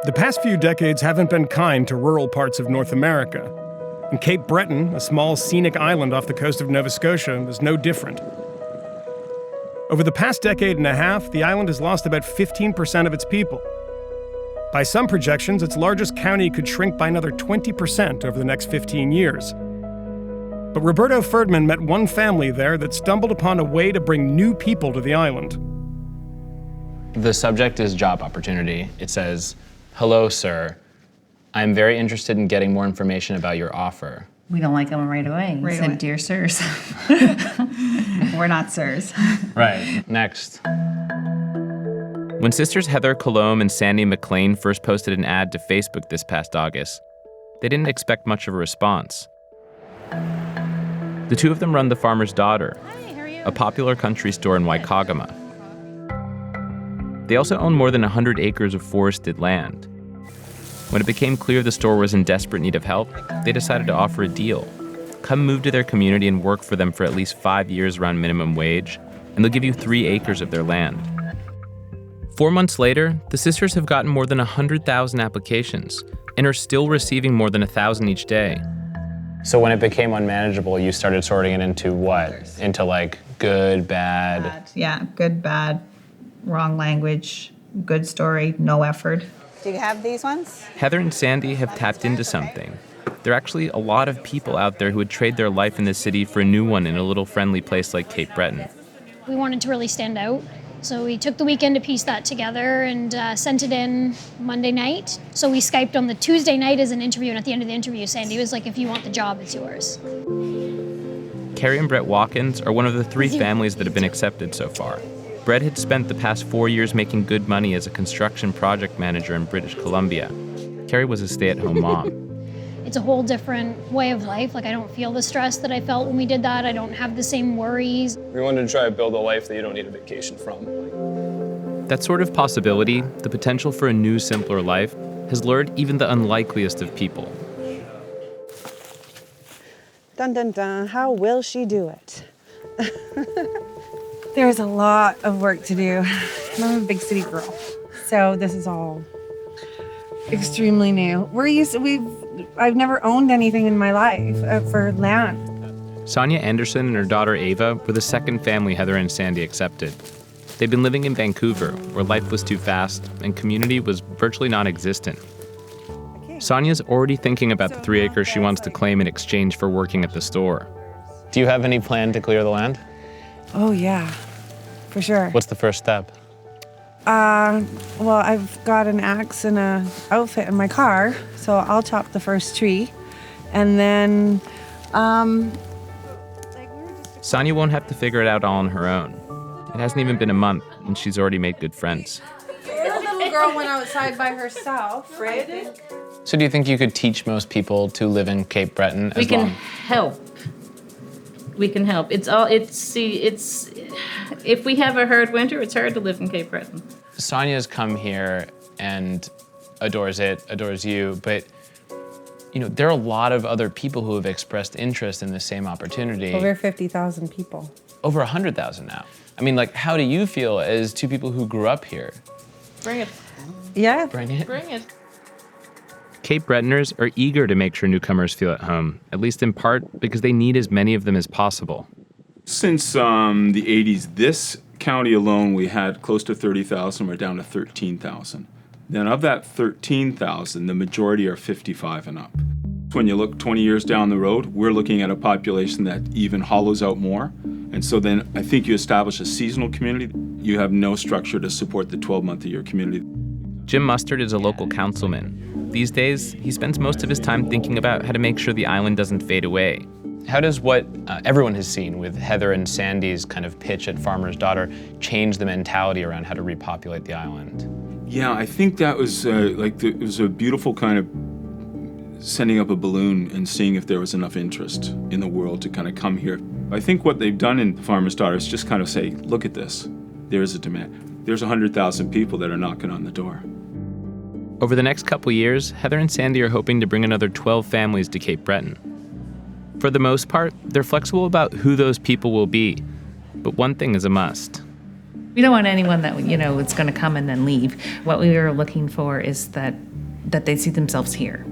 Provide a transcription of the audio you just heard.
The past few decades haven't been kind to rural parts of North America. And Cape Breton, a small scenic island off the coast of Nova Scotia, is no different. Over the past decade and a half, the island has lost about 15% of its people. By some projections, its largest county could shrink by another 20% over the next 15 years. But Roberto Ferdman met one family there that stumbled upon a way to bring new people to the island. The subject is job opportunity. It says, "Hello, sir. I'm very interested in getting more information about your offer." We don't like them right away. Right Said, away. "Dear sirs." We're not sirs. Right. Next. When sisters Heather Coulombe and Sandee MacLean first posted an ad to Facebook this past August, they didn't expect much of a response. The two of them run The Farmer's Daughter, a popular country store in Whycocomagh. They also own more than 100 acres of forested land. When it became clear the store was in desperate need of help, they decided to offer a deal. Come move to their community and work for them for at least 5 years around minimum wage, and they'll give you 3 acres of their land. 4 months later, the sisters have gotten more than 100,000 applications and are still receiving more than 1,000 each day. So when it became unmanageable, you started sorting it into what? Into like good, bad. Yeah, good, bad, wrong language, good story, no effort. Do you have these ones? Heather and Sandee have tapped into something. There are actually a lot of people out there who would trade their life in the city for a new one in a little friendly place like Cape Breton. We wanted to really stand out. So we took the weekend to piece that together and sent it in Monday night. So we Skyped on the Tuesday night as an interview, and at the end of the interview, Sandee was like, "If you want the job, it's yours." Carrie and Brett Watkins are one of the 3 families that have been accepted so far. Brett had spent the past 4 years making good money as a construction project manager in British Columbia. Carrie was a stay-at-home mom. It's a whole different way of life. Like, I don't feel the stress that I felt when we did that. I don't have the same worries. We wanted to try to build a life that you don't need a vacation from. That sort of possibility, the potential for a new, simpler life, has lured even the unlikeliest of people. Dun dun dun, how will she do it? There's a lot of work to do. I'm a big city girl, so this is all extremely new. I've never owned anything in my life for land. Sonia Anderson and her daughter Ava were the second family Heather and Sandee accepted. They'd been living in Vancouver, where life was too fast and community was virtually non-existent. Sonia's already thinking about the 3 acres she wants to claim in exchange for working at the store. Do you have any plan to clear the land? Oh yeah, for sure. What's the first step? Well, I've got an axe and a outfit in my car, so I'll chop the first tree, and then, Sonia won't have to figure it out all on her own. It hasn't even been a month, and she's already made good friends. The little girl went outside by herself, right? So do you think you could teach most people to live in Cape Breton We as can long? help. We can help. If we have a hard winter, it's hard to live in Cape Breton. Sonia's come here and adores it, adores you, but there are a lot of other people who have expressed interest in the same opportunity. Over 50,000 people. Over 100,000 now. I mean, like, how do you feel as 2 people who grew up here? Bring it. Yeah. Bring it. Bring it. Cape Bretoners are eager to make sure newcomers feel at home, at least in part because they need as many of them as possible. Since the 80s, this county alone, we had close to 30,000. We're down to 13,000. Then of that 13,000, the majority are 55 and up. When you look 20 years down the road, we're looking at a population that even hollows out more. And so then I think you establish a seasonal community. You have no structure to support the 12-month-a-year community. Jim Mustard is a local councilman. These days, he spends most of his time thinking about how to make sure the island doesn't fade away. How does what everyone has seen with Heather and Sandee's kind of pitch at Farmer's Daughter change the mentality around how to repopulate the island? Yeah, I think that was it was a beautiful kind of sending up a balloon and seeing if there was enough interest in the world to kind of come here. I think what they've done in Farmer's Daughter is just kind of say, look at this. There is a demand. There's 100,000 people that are knocking on the door. Over the next couple years, Heather and Sandee are hoping to bring another 12 families to Cape Breton. For the most part, they're flexible about who those people will be, but one thing is a must. We don't want anyone that, is going to come and then leave. What we are looking for is that they see themselves here.